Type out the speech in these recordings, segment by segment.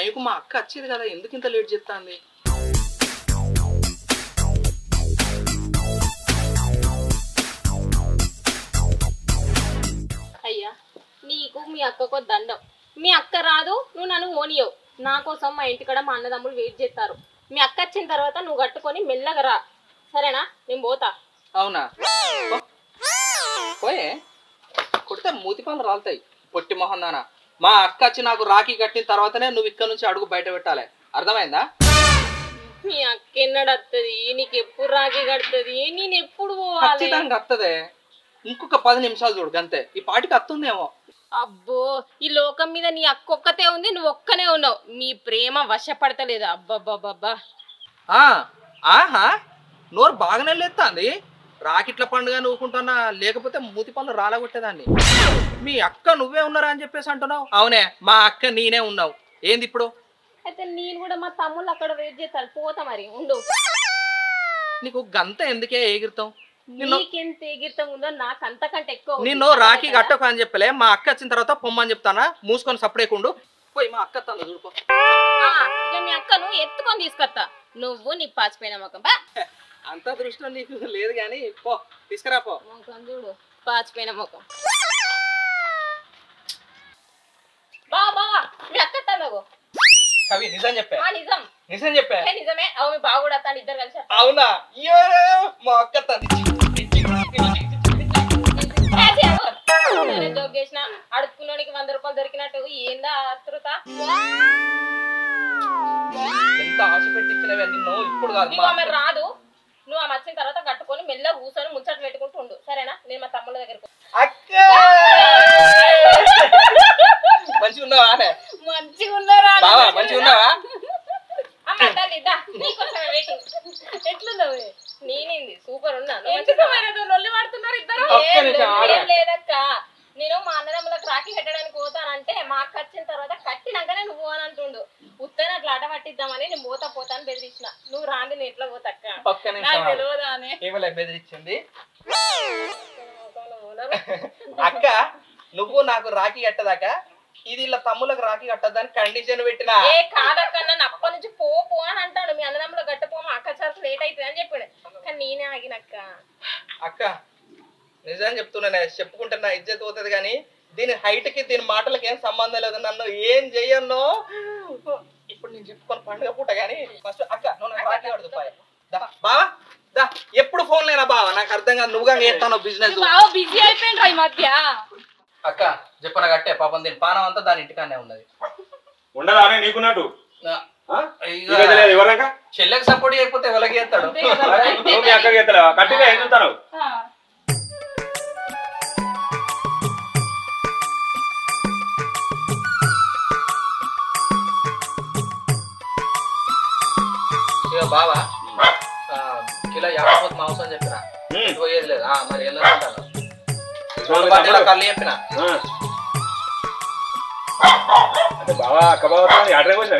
టైంకు మా అక్క వచ్చేది కదా, ఎందుకు ఇంత లేట్ చేస్తాంది? అయ్యా నీకు మీ అక్కకో దండం. మీ అక్క రాదు, నువ్వు నన్ను ఓనియవు. నా కోసం మా ఇంటికాడ మా అన్నదమ్ములు వెయిట్ చేస్తారు. మీ అక్క వచ్చిన తర్వాత నువ్వు కట్టుకొని మెల్లగా రా, సరేనా? నేను పోతా. అవునా? పోయే కొడితే మూతి పనులు రాలుతాయి పొట్టి మొహం దానా. మా అక్క వచ్చి నాకు రాఖీ కట్టిన తర్వాతనే నువ్వు ఇక్కడ నుంచి అడుగు బయట పెట్టాలి, అర్థమైందా? మీ అక్క ఎన్నడు వస్తుంది? నీకు ఎప్పుడు రాఖీ కడుతుంది? నేను ఎప్పుడు పోవాలి? ఖచ్చితంగా వస్తుంది. ఇంకొక 10 నిమిషాలు చూడు అంతే, ఈ పాటికి వస్తుందేమో. అబ్బో, ఈ లోకం మీద నీ అక్క ఒక్కతే ఉంది, నువ్వు ఒక్కనే ఉన్నావు. మీ ప్రేమ వశపడతలేదు. అబ్బబ్బబ్బబ్బా. ఆహా, నోరు బాగానే లేస్తుంది. రాకిట్ల పండుగ నవ్వుకుంటున్నా, లేకపోతే మూతి పనులు రాలగొట్టేదాన్ని. మీ అక్క నువ్వే ఉన్నారా అని చెప్పేసి అంటున్నావు? అవునే, మా అక్క నేనే ఉన్నావు. ఏంది ఇప్పుడు? అయితే నేను కూడా మా తమ్ముళ్ళు అక్కడ వెయిట్ చేస్తాను, పోతా. మరి ఉండు. నీకు గంత ఎందుకే ఎగిరితాం? నీకెంత ఎగిరితం ఉందో నాకు అంతకంటే ఎక్కువ. నిన్ను రాఖీ కట్టకు అని చెప్పలే, మా అక్క వచ్చిన తర్వాత పొమ్మని చెప్తానా? మూసుకొని సపరేకుండు. పోయి మా అక్క తందు చూడుకో. ఇక మీ అక్కను ఎత్తుకొని తీసుకొస్తా. నువ్వు నీ పాచిపోయిన ముఖం అంత దృష్టిలో నీకు లేదు గాని పో, తీసుకురా పో. ముఖం చూడు, పాచిపోయిన ముఖం. బావా బావా, మీ అక్క తనగో. కవి నిజం చెప్పా? నిజం నిజం చెప్పా? నిజమే. అవు మీ బావ కూడా వస్తాను, ఇద్దరు కలిసి. అవునా? మా అక్క తంది జోక్ చేసిన. అడుక్కులోనికి 100 రూపాయలు దొరికినట్టు ఏందా ఆతృత? ఎంత ఆశ పెట్టించినవే నిన్ను. ఇప్పుడు కాదు, నీకు ఆమె రాదు. నువ్వు ఆమె వచ్చిన తర్వాత కట్టుకొని మెల్ల కూర్చొని ముచ్చట్లు పెట్టుకుంటూ ఉండు, సరేనా? నేను మా తమ్ముళ్ళ దగ్గరకు. మంచిగా ఉన్నావా? మంచిగా ఉన్నారా? మంచిగా ఉన్నావా? ఎట్లున్నావు? నేనేంది సూపర్ ఉన్నాను. లేదక్క, నేను మా అన్నదమ్ములకు రాఖీ కట్టడానికి పోతానంటే మా అక్క వచ్చిన తర్వాత కట్టినాకనే నువ్వు అని అంటుండు. ఉత్తనే అట్లా ఆట పట్టిద్దామని నేను పోతాను బెదిరించిన. నువ్వు రాంది నేను ఎట్లా పోతక్క? బెదిరించింది అక్క. నువ్వు నాకు రాఖీ కట్టదాకా ఇది ఇలా తమ్ములకు రాఖీ కట్టద్దని కండిషన్ పెట్టినా. ఏ కాదక్క, నన్ను అప్పటి నుంచి పో అని అంటాడు. మీ అన్నదమ్ములు గట్టపో, మా అక్క చాలా లేట్ అవుతుంది అని చెప్పాడు. కానీ నేనే ఆగినక్క. అక్క నిజం చెప్తున్నా, చెప్పుకుంటున్నా ఇజ్జత్ పోతుంది. కానీ దీని హైట్ కి దీని మాటలకి ఏం సంబంధం లేదు. నన్ను ఏం చెయ్యను ఇప్పుడు నేను చెప్పుకొని పండుగ పూట. కానీ ఫస్ట్ అక్క నువ్వు నాకు రాఖీ కడదు బావా. దా, ఎప్పుడు ఫోన్ లేనా బావా? నాకు అర్థం కాదు, నువ్వుగా చేస్తాను బిజినెస్. బిజీ అయిపోయిండ్రా ఈ మధ్య. అక్క చెప్పన కట్టే పాపం, దీని పానం అంతా దాని ఇంటికానే ఉన్నది. ఉండదా నీకున్నట్టు చెల్లెకి సపోర్ట్ చేయకపోతే ఎవరికి చేస్తాడు? అక్కడికి ఎత్తాడు కట్టిగా ఏం చూస్తాను. ఇక బావా కిలో 50 మాంసం చెప్పిన పోయేది లేదు. మరి ఎందుకంటాను కళ్ళు చెప్పిన. అంటే బావా అక్క బావ ఆటకి వచ్చినా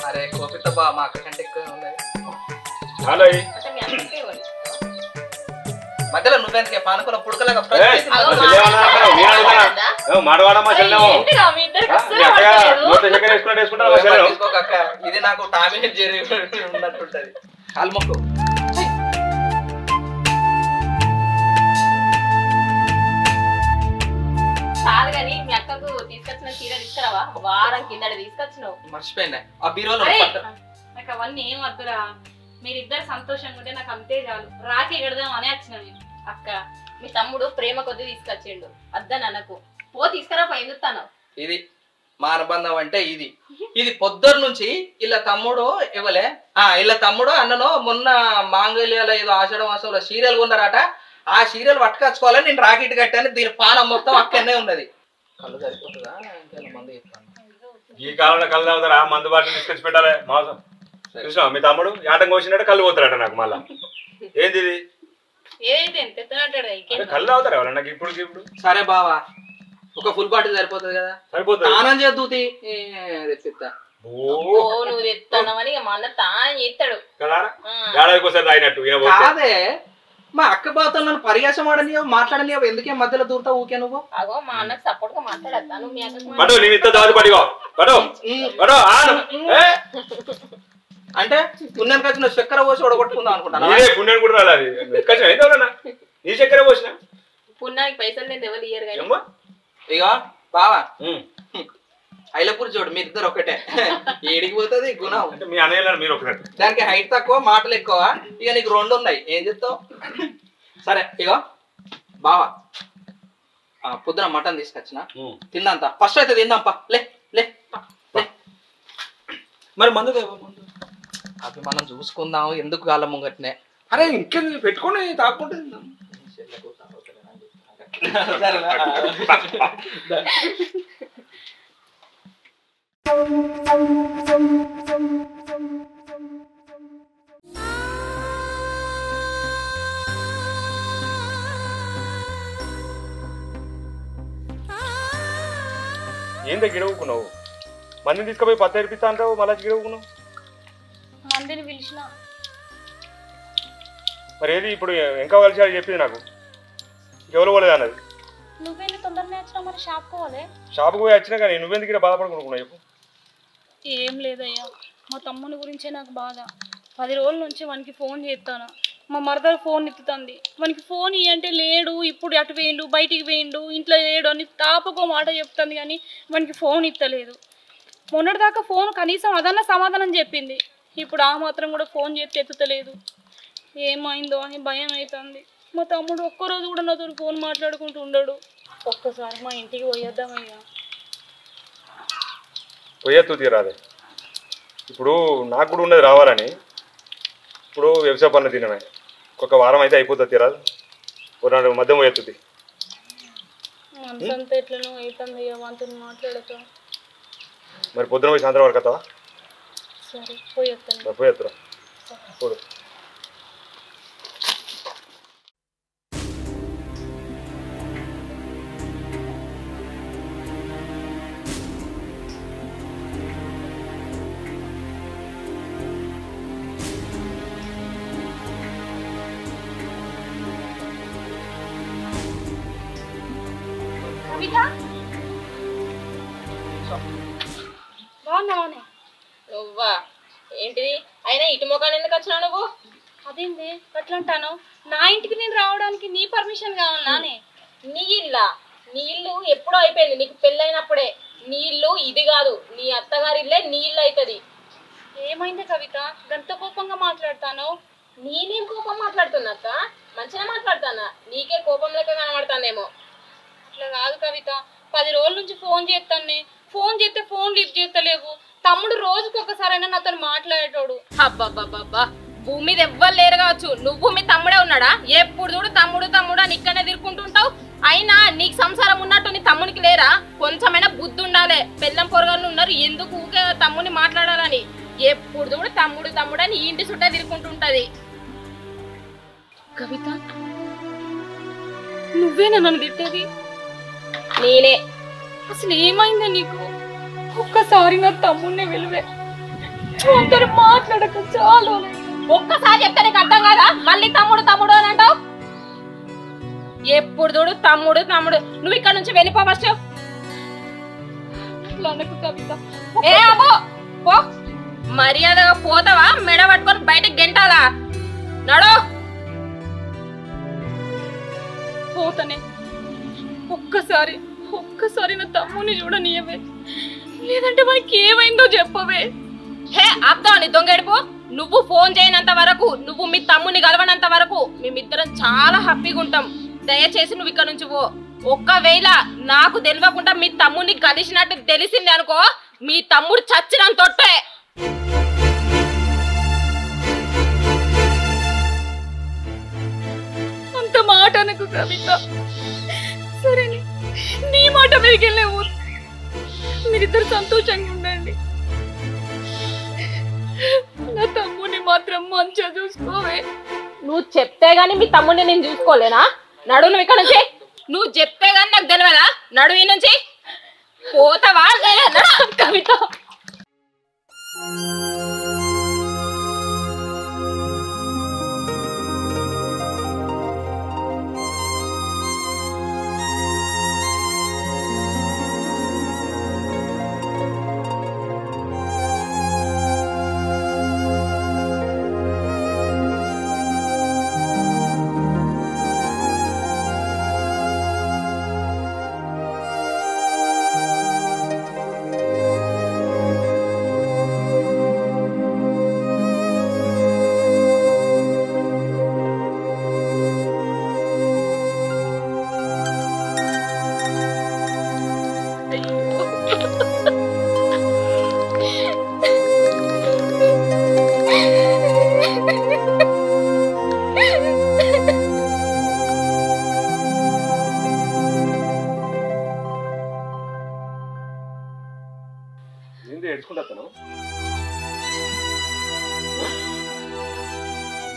అరే కోపిత బా, మా అక్క కంటే ఎక్కువ ఉన్నది. హలో మధ్యలో నువ్వెందుకే పానుకున్న పుడకలాగా మాడవాడమ్మా చెల్లాము. ఇది నాకు టామినేట్ జరిగి ఉన్నట్టుంటది. కాలు మొక్కు. కాదు కానీ మీ అక్కకు తీసుకొచ్చిన చీర తీసుకురావా? వారం కింద తీసుకొచ్చినావు. మర్చిపోయినా ఆ బీరోలో. నాకు అవన్నీ ఏం వద్దురా, మీరిద్దరు సంతోషంగా ఉంటే నాకు అంతే చాలు. రాఖీ కడదాం అని వచ్చిన నేను. అక్క మీ తమ్ముడు ప్రేమ కొద్ది తీసుకొచ్చిండు, అద్దని అనకు. పో తీసుకురా పో, ఎందుతాను. ఇది మా అనుబంధం అంటే ఇది. ఇది పొద్దున్న నుంచి ఇలా తమ్ముడు ఇవ్వలే. ఇలా తమ్ముడు అన్నను మొన్న మాంగళ్యాల ఏదో ఆషాఢ మాసంలో సీరియల్ కొన్నారట. ఆ సీరియల్ పట్టుకొచ్చుకోవాలని నేను రాకెట్ కట్టాను. దీని పానం మొత్తం అక్కడనే ఉన్నది. కళ్ళు సరిపోతుందా? మందు చెప్తాను. ఈ కాలంలో కళ్ళు తాగుతారా? మందు బాటిల్ తీసుకొచ్చి పెట్టాలి. మాసం చూసినా మీ తమ్ముడు ఆటం కోసినట్టు కళ్ళు పోతాడట నాకు. మళ్ళా ఏంది ఇది? కళ్ళు తాగుతారా ఎవరన్నా నాకు ఇప్పుడు? సరే బావా, ఒక ఫుల్ బాటిల్ సరిపోతుంది కదా? సరిపోతుంది. స్నానం చేద్దు తెచ్చిస్తా. నువ్వు తెస్తానని మా అన్న తాను చేస్తాడు కదా, ఏడాదికోసారి తాగినట్టు. కాదే మా అక్క బాతో నన్ను పరిహాసం ఆడనియో మాట్లాడనియో ఎందుకే మధ్యలో దూరుతావు ఊకే నువ్వు? అగో మా అన్నకు సపోర్ట్ గా మాట్లాడతా నువ్వు మీ అక్కకు పడు నేను ఇంత దాది పడిగో పడు పడు అంటే పుణ్యానికి వచ్చిన చక్కెర పోసి ఒడగొట్టుకుందాం అనుకుంటాను. నీదే పుణ్యం కూడా రాలేదు ఎక్కడ ఏందోనా నీ చక్కెర పోసిన పుణ్యానికి పైసలు నేను ఎవరు ఇయ్యరు కానీ ఇక బావా ఐలపూర్ చూడు మీరిద్దరు ఒకటే ఏడికి పోతుంది గుణం అంటే మీ అన్నయ్య మీరు ఒకటి దానికి హైట్ తక్కువ మాటలు ఎక్కువ ఇక నీకు 2 ఉన్నాయి ఏం చెప్తావు సరే ఇగో బావా పొద్దున మటన్ తీసుకొచ్చిన తిందంతా ఫస్ట్ అయితే తిందాంపా లే లే లే మరి మందు అవి మనం చూసుకుందాం ఎందుకు గాళ్ళ ముంగట్నే అరే ఇంకే పెట్టుకొని తాకుంటే ఏందా గిడవుకున్నావు మందిని తీసుకుపోయి పత్త ఏర్పిస్తా అంటావు మళ్ళీ గిడవుకున్నావు మందిని పిలిచిన మరి ఏది ఇప్పుడు ఇంకా కలిసి చెప్పింది నాకు ఎవరు పోలేదు అన్నది నువ్వేంటి తొందరనే వచ్చినావు మరి షాప్ పోవాలి షాప్కి పోయి వచ్చినా కానీ నువ్వెందుకు ఇక్కడ బాధపడుకున్నావు చెప్పు ఏం లేదయ్యా మా తమ్ముని గురించే నాకు బాధ 10 రోజుల నుంచి వానికి ఫోన్ చేస్తాను మా మరదలు ఫోన్ ఎత్తుతుంది వానికి ఫోన్ ఇవ్వంటే లేడు ఇప్పుడు అటు వేయండు బయటికి వేయండు ఇంట్లో లేడు అని తాపకో మాట చెప్తుంది కానీ వానికి ఫోన్ ఇస్తలేదు మొన్నటిదాకా ఫోన్ కనీసం అదన్నా సమాధానం చెప్పింది ఇప్పుడు ఆ మాత్రం కూడా ఫోన్ చేస్తే ఎత్తుతలేదు ఏమైందో అని భయం అవుతుంది మా తమ్ముడు ఒక్కరోజు కూడా నాతో ఫోన్ మాట్లాడుకుంటూ ఉండడు ఒక్కసారి మా ఇంటికి పోయేద్దామయ్యా పోయేత్తు తీరాదే ఇప్పుడు నాకు కూడా ఉన్నది రావాలని ఇప్పుడు వ్యవసాయ పనులు తినమే ఒక వారం అయితే అయిపోతుంది తీరాదు ఒక మధ్యం పోయేస్తుంది మనసంతా ఎట్లనో అవుతుంది wanతో మాట్లాడతా మరి పొద్దున పోయి సాయంత్రం వరకు వస్తావా సరే పోయేస్తాను పోయేస్తురా పోదు బాగున్నావానే నువ్వా ఏంటిది అయినా ఇటు మొఖాన్ని ఎందుకు వచ్చినావు నువ్వు అదేంది అట్లా అంటాను నా ఇంటికి నేను రావడానికి నీ పర్మిషన్ కావాలనే నీ ఇల్లా నీ ఇల్లు ఎప్పుడో అయిపోయింది నీకు పెళ్ళైనప్పుడే నీ ఇల్లు ఇది కాదు నీ అత్తగారి ఇల్లే నీ ఇల్లు అవుతుంది ఏమైంది కవిత గంత కోపంగా మాట్లాడతాను నేనేం కోపం మాట్లాడుతున్నా అక్క మంచిగా మాట్లాడతానా నీకే కోపం లెక్క కనబడతానేమో అట్లా కాదు కవిత 10 రోజుల నుంచి ఫోన్ చేస్తాను ఫోన్ చేస్తే ఫోన్ లిఫ్ట్ చేస్తలేవు తమ్ముడు రోజుకి ఒకసారైనా నాతో మాట్లాడేటోడు అబ్బబ్బబ్బబ్బా భూమి మీద ఎవ్వరు లేరు కావచ్చు నువ్వు మీ తమ్ముడే ఉన్నాడా ఎప్పుడు చూడు తమ్ముడు తమ్ముడు అని ఇక్కడనే తిరుక్కుంటుంటావు అయినా నీకు సంసారం ఉన్నట్టు నీ తమ్మునికి లేరా కొంచెమైనా బుద్ధి ఉండాలి పెళ్ళం పొరగాళ్ళు ఉన్నారు ఎందుకు ఊకే తమ్ముని మాట్లాడాలని ఎప్పుడు చూడు తమ్ముడు తమ్ముడు అని ఇంటి చుట్టా తిరుక్కుంటుంటది కవిత నువ్వేనా నన్ను తిట్టేది నేనే అసలు ఏమైంది నీకు ఒక్కసారి నా తమ్ముడిని విలువే అందరు మాట్లాడక చాలు ఒక్కసారి చెప్తే నీకు అర్థం కాదా మళ్ళీ తమ్ముడు తమ్ముడు అని అంటావు ఎప్పుడు చూడు తమ్ముడు తమ్ముడు నువ్వు ఇక్కడ నుంచి వెళ్ళిపో ఫస్ట్ కవిత ఏ అబ్బో పో మర్యాదగా పోతావా మెడ పట్టుకొని బయటకు గెంటాలా నడు పోతనే ఒక్కసారి నా తమ్ముని చూడనియవే లేదంటే మనకి ఏమైందో చెప్పవే హే అబ్దా నీ దొంగడిపో నువ్వు ఫోన్ చేయనంత వరకు నువ్వు మీ తమ్ముని కలవనంత వరకు మేమిద్దరం చాలా హ్యాపీగా ఉంటాం దయచేసి నువ్వు ఇక్కడ నుంచి పో ఒక్కవేళ నాకు తెలియకుండా మీ తమ్ముని కలిసినట్టు తెలిసింది అనుకో మీ తమ్ముడు చచ్చినంత తొట్టే అంత మాట అనకు కవిత సరే నీ మాట మీదకెళ్ళేవు మీరిద్దరు సంతోషంగా ఉండండి నా తమ్ముని మాత్రం మంచిగా చూసుకోవే నువ్వు చెప్తే గాని మీ తమ్ముడిని నేను చూసుకోలేనా నడు నువ్వు ఇక్కడ నుంచి నువ్వు చెప్తే గాని నాకు తెలియదా నడు ఈ నుంచి పోతావా కవిత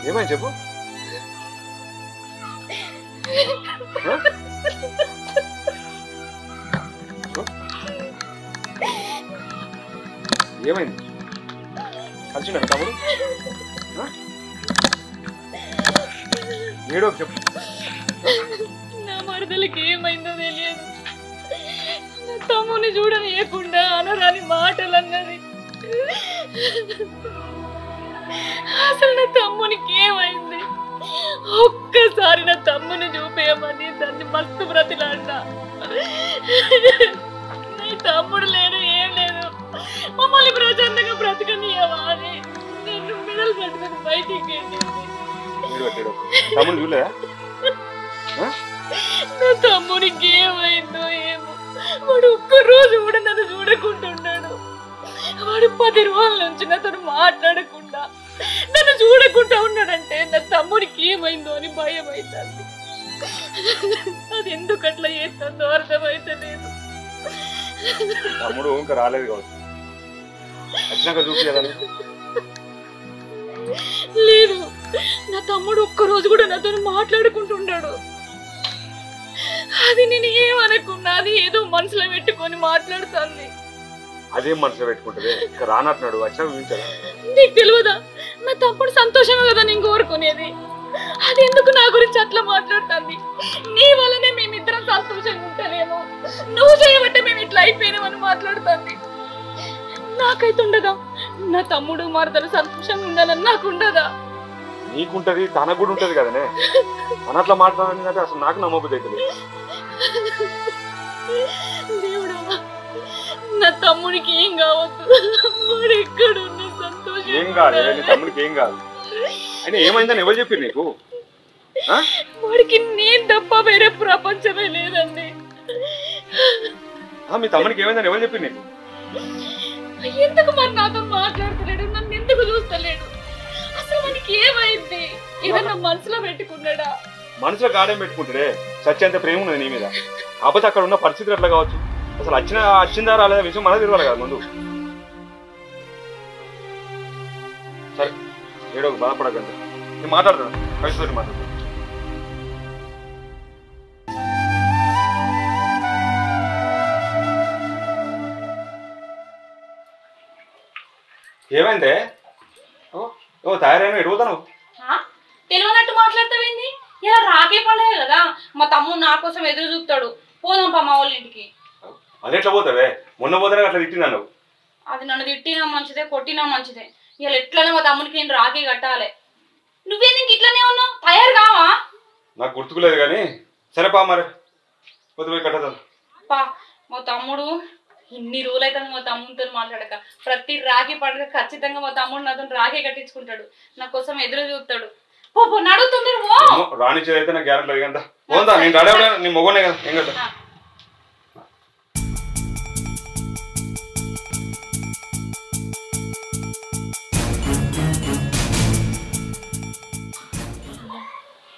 ఏమైంది చెప్పు. ఏమైంది కలిసిండ తమ్ముడు? ఏడో చెప్పు. నా మరదలకి ఏమైందో తెలియదు. నా తమ్ముని చూడనీయకుండా అనరాని మాటలు అన్నది. అసలు నా తమ్మునికి ఏమైంది? ఒక్కసారి నా తమ్ముని చూపేయమని దాన్ని మస్తు బ్రతిలాడినా. నీ తమ్ముడు లేడు, ఏం లేదు, మమ్మల్ని ప్రశాంతంగా బ్రతకనీయవా అని నేను మెడలు పట్టుకుని బయటికి తమ్ముడు చూడలేదా? నా తమ్మునికి ఏమైందో ఏమో. వాడు ఒక్కరోజు కూడా నన్ను చూడకుంటున్నాడు. వాడు 10 రోజుల నుంచి నాతో మాట్లాడకుండా నన్ను చూడకుండా ఉన్నాడంటే నా తమ్ముడికి ఏమైందో అని భయం అవుతుంది. అది ఎందుకు అట్లా చేస్తుందో అర్థమైతలేదు. తమ్ముడు ఇంకా రాలేదు కావచ్చు. వచ్చినాక చూపించదా? లేదు, నా తమ్ముడు ఒక్కరోజు కూడా నాతో మాట్లాడుకుంటున్నాడు. అది నేను ఏమనుకున్నా, అది ఏదో మనసులో పెట్టుకొని మాట్లాడుతుంది. అదేం మనసులో పెట్టుకుంటది? ఇంకా రానట్టున్నాడు, వచ్చినా చూపించదా? నీకు తెలియదా? నా తమ్ముడు సంతోషమే కదా నేను కోరుకునేది. అది ఎందుకు నా గురించి అట్లా మాట్లాడుతుంది? నీ వల్లనే మేమిద్దరం సంతోషంగా ఉంటానేమో, నువ్వు చేయబట్టే మేము ఇట్లా అయిపోయినామని మాట్లాడుతుంది. నాకైతే ఉండదా? నా తమ్ముడు మరదలు సంతోషంగా ఉండాలని నాకు ఉండదా? నీకుంటది, తనకు కూడా ఉంటది కదనే. తన అట్లా మాట్లాడాలంటే అసలు నాకు నమ్మబుద్ధి అవుతుంది. దేవుడా, నా తమ్ముడికి ఏం కావద్దు. వాడు ఎక్కడున్నా సంతోషం. ఏం కాదు, నీ తమ్ముడికి ఏం కాదు. అయినా ఏమైందని ఎవరు చెప్పారు నీకు? వాడికి నేను తప్ప వేరే ప్రపంచమే లేదండి. మీ తమ్ముడికి ఏమైందని ఎవరు చెప్పారు నీకు? ఎందుకు మరి నాతో మాట్లాడుతున్నాడు? నన్ను ఎందుకు చూస్తలేడు? అసలు వాడికి ఏమైంది? ఏదన్నా మనసులో పెట్టుకున్నాడా? మనసులో గాడేం పెట్టుకుంటాడే? సత్యంత ప్రేమ ఉన్నది నీ మీద. కాకపోతే అక్కడ ఉన్న పరిస్థితులు ఎట్లా కావచ్చు? అసలు వచ్చిందా రాలేదా విషయం మనకు తెలియాలి కదా ముందు. సరే ఏడో బాధపడకండి, నేను మాట్లాడతాను, కలిసి మాట్లాడతాను. ఏమైందే? ఓ తయారైన ఎడుగుతాను. తెలియనట్టు మాట్లాడతావేంది? ఇలా రాకే పండుగ కదా, మా తమ్ముడు నా కోసం ఎదురు చూస్తాడు. పోదాం పా మా వాళ్ళ ఇంటికి. అది ఎట్లా పోతావే? మొన్న పోతానే అట్లా తిట్టిందా నువ్వు? అది నన్ను తిట్టినా మంచిదే, కొట్టినా మంచిదే. ఇలా ఎట్లనే మా తమ్ముడికి నేను రాఖీ కట్టాలి. నువ్వేందుకు ఇట్లనే ఉన్నావు? తయారు కావా? నాకు గుర్తుకులేదు కానీ సరే పా, మరి కొద్ది పోయి కట్టదాం పా. మా తమ్ముడు ఇన్ని రోజులు అయితే మా తమ్ముడితో మాట్లాడక ప్రతి రాఖీ పండుగ ఖచ్చితంగా మా తమ్ముడు నాతో రాఖీ కట్టించుకుంటాడు, నా కోసం ఎదురు చూస్తాడు. పో నడుతుంది. రానిచ్చేది అయితే నాకు గ్యారెంటీ లేదు కదా. పోదా, నేను రాడే నీ మొగనే కదా, ఏం కదా.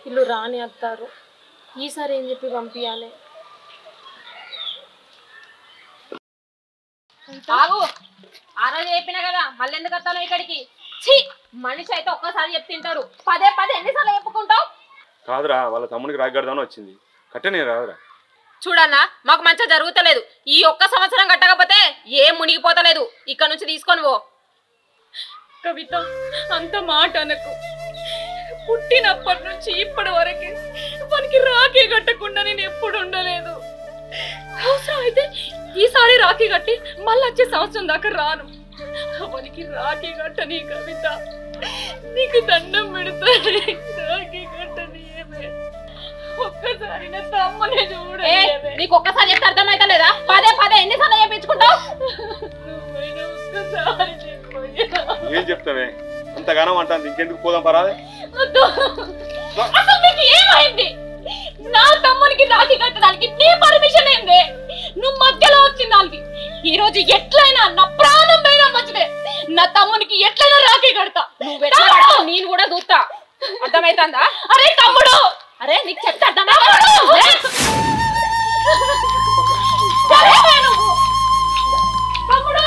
ఇల్లు రాని అత్తారు. ఈసారి ఏం చెప్పి పంపించాలి? ఆగు, ఆ రోజు చెప్పినా కదా, మళ్ళీ ఎందుకు వస్తాను ఇక్కడికి? ఛీ, మనిషి అయితే ఒక్కసారి చెప్తుంటారు, పదే పదే ఎన్నిసార్లు చెప్పుకుంటావు? కాదురా, వాళ్ళ తమ్ముడికి రాగడదామని వచ్చింది, కట్టనే రాదురా. చూడన్నా, మాకు మంచిగా జరుగుతలేదు. ఈ ఒక్క సంవత్సరం కట్టకపోతే ఏం మునిగిపోతలేదు. ఇక్కడ నుంచి తీసుకొని పో. కవిత, అంత మాట అనకు. పుట్టినప్పటి నుంచి ఇప్పటి వరకు మనకి రాఖీ కట్టకుండా నేను ఎప్పుడు ఉండలేదు. అవసరం అయితే ఈసారి రాఖీ కట్టి మళ్ళీ వచ్చే సంవత్సరం దాకా రాను. మనకి రాఖీ కట్టని కవిత, నీకు దండం పెడతానే. రాఖీ కట్టని ఒక్కసారి నా తమ్మనే చూడ. నీకు ఒక్కసారి చెప్తే అర్థమైతే లేదా? పదే పదే ఎన్నిసార్లు చెప్పించుకుంటావు? నువ్వైనా ఒక్కసారి ఏం చెప్తావే? అంతగానం అంటాను, ఇంకెందుకు పోదాం పరాదే. అసలు నీకు ఏమైంది? నా తమ్మునికి రాఖీ కట్టడానికి నీ పర్మిషన్ ఏంది? నువ్వు మధ్యలో వచ్చిన దానికి ఈ రోజు ఎట్లయినా నా ప్రాణం పోయినా మంచిదే, నా తమ్మునికి ఎట్లయినా రాఖీ కడతా. నేను కూడా చూస్తా, అర్థమైతుందా? అరే తమ్ముడు, అరే నీకు చెప్తా అర్థమా? తమ్ముడు,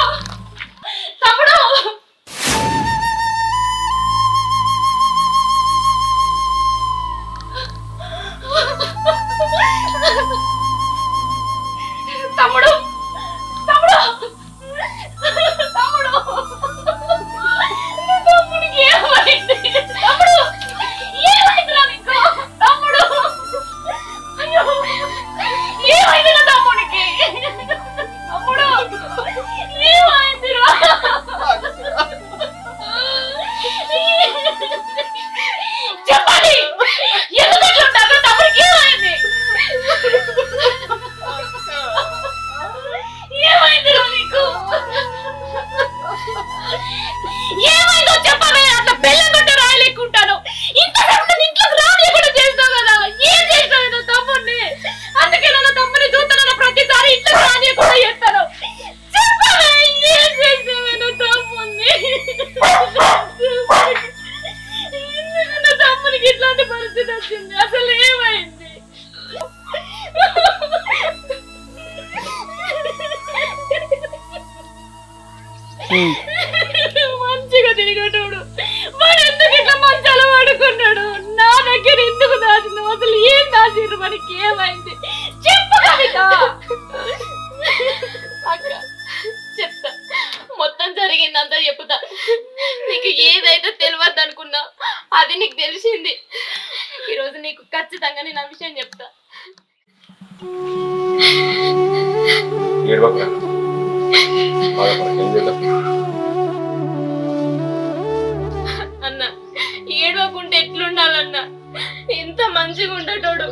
తమ్ముడు, పరిస్థితి వచ్చింది? అసలు ఏమైంది? మంచిగా తిరిగేటోడు వాడు ఎందుకు ఇట్లా మంచాలు పడుకున్నాడు? నా దగ్గర ఎందుకు దాచింది? అసలు ఏం దాచిర్రు? మనకి ఏమైంది చెప్పు కవిత. అక్క చెప్తా, మొత్తం జరిగిందంతా చెప్తా. నీకు ఏదైతే తెలియదు అనుకున్నా అది నీకు తెలిసింది. ఈరోజు నీకు ఖచ్చితంగా నేను ఆ విషయం చెప్తా. అన్న ఏడవకుంటే ఎట్లుండాలన్నా? ఎంత మంచిగా ఉండేటోడు,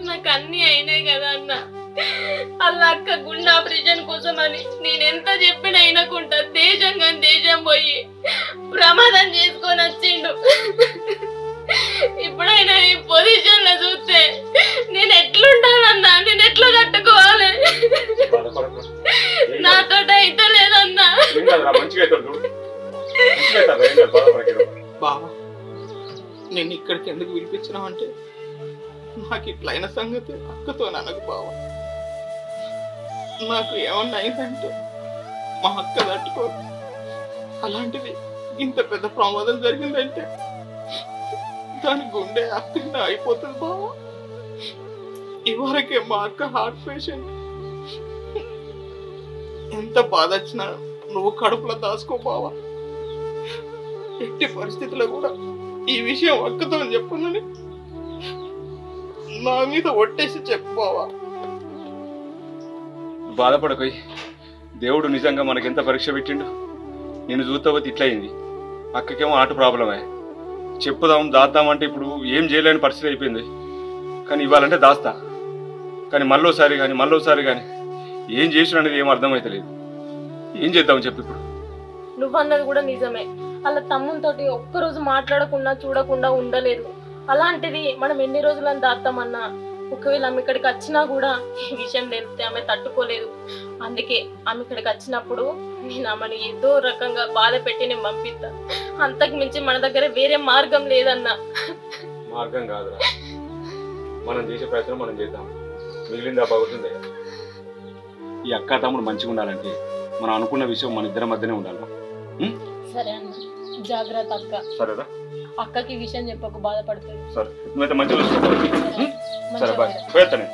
నాకు అన్ని అయినాయి కదా అన్న. అలా అక్క గుండె ఆపరేషన్ కోసం అని నేను ఎంత చెప్పిన అయినకుంటా దేశం కానీ దేశం పోయి ప్రమాదం చేసుకొని వచ్చిండు. ఇప్పుడైనా ఈ పొజిషన్ లో చూస్తే నేను ఎట్లుండాలన్నా? నేను ఎట్లా కట్టుకోవాలి? నాతో అయితే లేదన్నా. బావా నేను ఇక్కడికి ఎందుకు పిలిపించినావు అంటే నాకు ఇట్లయిన సంగతి అక్కతో అనకు బావా. నాకు ఏమన్నా అయిందంటే మా అక్క తట్టుకో. అలాంటిది ఇంత పెద్ద ప్రమాదం జరిగిందంటే దాని గుండె అక్కడ అయిపోతుంది బావా. ఇవరకే మా అక్క హార్ట్ పేషెంట్. ఎంత బాధ వచ్చినా నువ్వు కడుపులో దాచుకో బావా. ఎట్టి పరిస్థితుల్లో కూడా ఈ విషయం అక్కతో చెప్పనని నా మీద ఒట్టేసి చెప్పు బావా. బాధపడకోయ్, దేవుడు నిజంగా మనకెంత పరీక్ష పెట్టిండు. నేను చూస్తావతి ఇట్లయింది, అక్కకేమో ఆట ప్రాబ్లమే. చెప్పుదాం దాద్దామంటే ఇప్పుడు ఏం చేయలేని పరిస్థితి అయిపోయింది. కానీ ఇవ్వాలంటే దాస్తా, కానీ మళ్ళోసారి కానీ ఏం చేసిన అనేది ఏం అర్థమైతలేదు. ఏం చేద్దామని చెప్పి ఇప్పుడు నువ్వన్నది కూడా నిజమే. అలా తమ్మునితోటి ఒక్కరోజు మాట్లాడకుండా చూడకుండా ఉండలేదు. అలాంటిది మనం ఎన్ని రోజులని దాస్తామన్నా, ఒకవేళ ఆమె ఇక్కడికి వచ్చినా కూడా ఈ విషయం తెలిస్తే ఆమె తట్టుకోలేదు. అందుకే ఆమె ఇక్కడికి వచ్చినప్పుడు నేను ఆమెను ఏదో రకంగా బాధ పెట్టి నేను పంపిస్తా. అంతకు మించి మన దగ్గర వేరే మార్గం లేదన్నా. మార్గం కాదురా, మనం చేసే ప్రయత్నం మనం చేద్దాం. మిగిలింది ఆ బాగుంటుంది. ఈ అక్క తమ్ముడు మంచిగా ఉండాలంటే మనం అనుకున్న విషయం మన ఇద్దరి మధ్యనే ఉండాలి. సరే అన్న, జాగ్రత్త అక్క. సరేరా, అక్కకి ఈ విషయం చెప్పకు, బాధపడుతుంది. సరే నువ్వైతే మంచిగా చూసుకో. సరే బాయ్, పోయేస్తాను.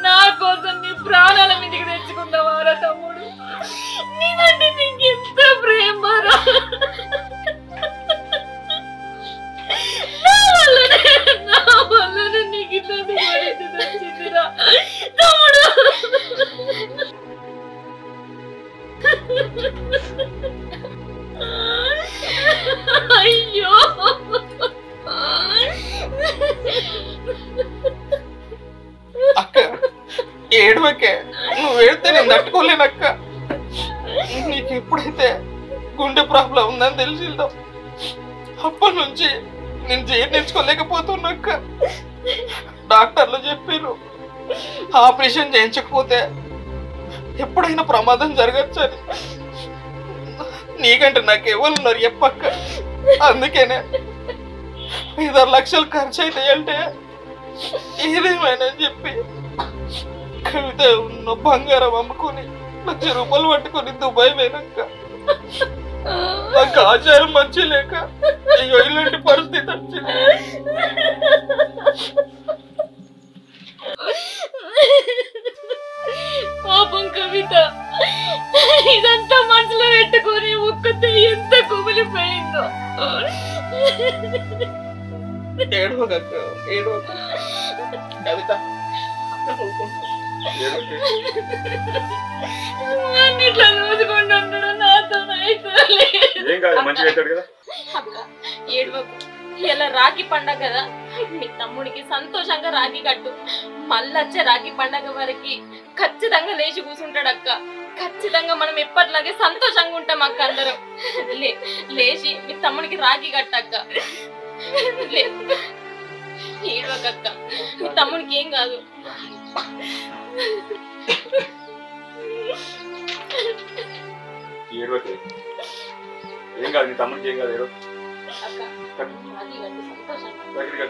నా కోసం నీ ప్రాణాల మీదకి తెచ్చుకుందావారా తమ్ముడు? నేనంటే నీకు ఎంత ప్రేమరా? నా వల్లనే నీకు ఇట్లాంటి పరిస్థితి వచ్చిందిరా తమ్ముడు. అయ్యో అక్క ఏడవకే, నువ్వు ఏడితే నేను తట్టుకోలేనక్క. నీకు ఎప్పుడైతే గుండె ప్రాబ్లం ఉందని తెలిసిందో అప్పటి నుంచి నేను జీర్ణించుకోలేకపోతున్నాక్క. డాక్టర్లు చెప్పారు ఆపరేషన్ చేయించకపోతే ఎప్పుడైనా ప్రమాదం జరగచ్చని. నీకంటే నాకు ఎవరు ఉన్నారు చెప్పక్క. అందుకేనే 5-6 లక్షలు ఖర్చు అవుతాయి అంటే ఏదేమైనా చెప్పి కవిత ఉన్న బంగారం అమ్ముకొని 1,00,000 రూపాయలు పట్టుకొని దుబాయ్ పోయినాక నాకు ఆచారం మంచి లేక ఇగో ఇలాంటి పరిస్థితి వచ్చింది. పాపం కవిత ఇదంతా మనసులో పెట్టుకొని ఒక్కతే ఎంత కుమిలిపోయిందో. ఏడవక ఏడవక కవిత, అన్నిట్లో చూసుకుంటున్నాడు నాతో. ఏం కాదు, మంచిగా అవుతాడు కదా. అక్క ఏడవకు, ఇలా రాఖీ పండగ కదా, మీ తమ్ముడికి సంతోషంగా రాఖీ కట్టు. మళ్ళీ వచ్చే రాఖీ పండగ వరకు ఖచ్చితంగా లేచి కూర్చుంటాడు అక్క. ఖచ్చితంగా మనం ఎప్పటిలాగే సంతోషంగా ఉంటాం అక్క. అందరం లేచి మీ తమ్ముడికి రాఖీ కట్టక్క. ఏడవకక్క, మీ తమ్ముడికి ఏం కాదు. ఏం కాదు, నీ తమ్ముడికి ఏం కాదు. అక్క రాఖీ కట్టు సంతోషంగా.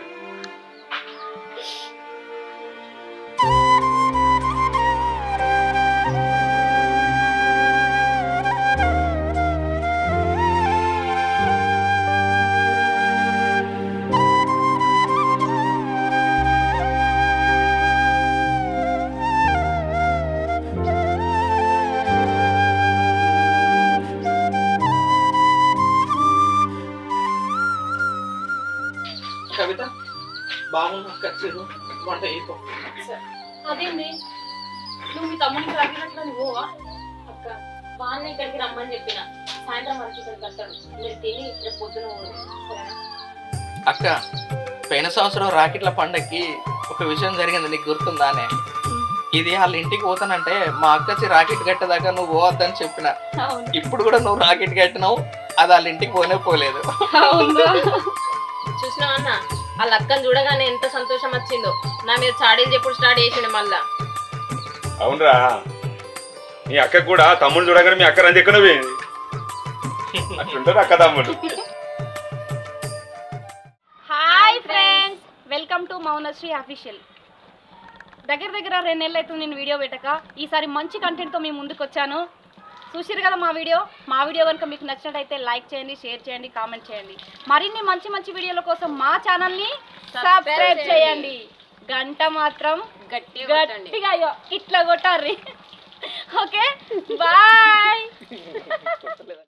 కవిత బాగున్నా ఖర్చు వంట అయిపో. అదేంది నువ్వు మీ తమ్ముడికి రాఖీ కట్టడానికి పోవా? అక్క వాళ్ళని ఇక్కడికి రమ్మని చెప్పిన, సాయంత్రం వరకు ఇక్కడికి వస్తాడు. మీరు తిని రేపు పొద్దున సరేనా? అక్క పోయిన సంవత్సరం రాకెట్ల పండగకి ఒక విషయం జరిగింది, నీకు గుర్తుందానే? ఇది వాళ్ళ ఇంటికి పోతానంటే మా అక్కచ్చి రాకెట్ కట్టేదాకా నువ్వు పోవద్దని చెప్పిన. ఇప్పుడు కూడా నువ్వు రాకెట్ కట్టినావు, అది వాళ్ళ ఇంటికి పోలేదు. చూసినావా అన్న, వాళ్ళ అక్కని చూడగానే ఎంత సంతోషం వచ్చిందో. నా మీద చాడీలు చెప్పుడు స్టార్ట్ చేసిండు మళ్ళా. అవునరా, నీ అక్కకు కూడా తమ్ముడు చూడగానే మీ అక్క రంది ఎక్కడ పోయింది. అట్లుంటారు అక్క తమ్ముడు. Hi friends, welcome to Mounasri official. దగ్గర 2 నెలలు అవుతుంది నేను వీడియో పెట్టక. ఈసారి మంచి కంటెంట్తో మీ ముందుకు వచ్చాను. చూసిరు కదా మా వీడియో కనుక మీకు నచ్చినట్టయితే లైక్ చేయండి, షేర్ చేయండి, కామెంట్ చేయండి. మరిన్ని మంచి వీడియోల కోసం మా ఛానల్ని సబ్స్క్రైబ్ చేయండి. గంట మాత్రం గట్టిగా ఇట్లా కొట్టారు. Okay bye.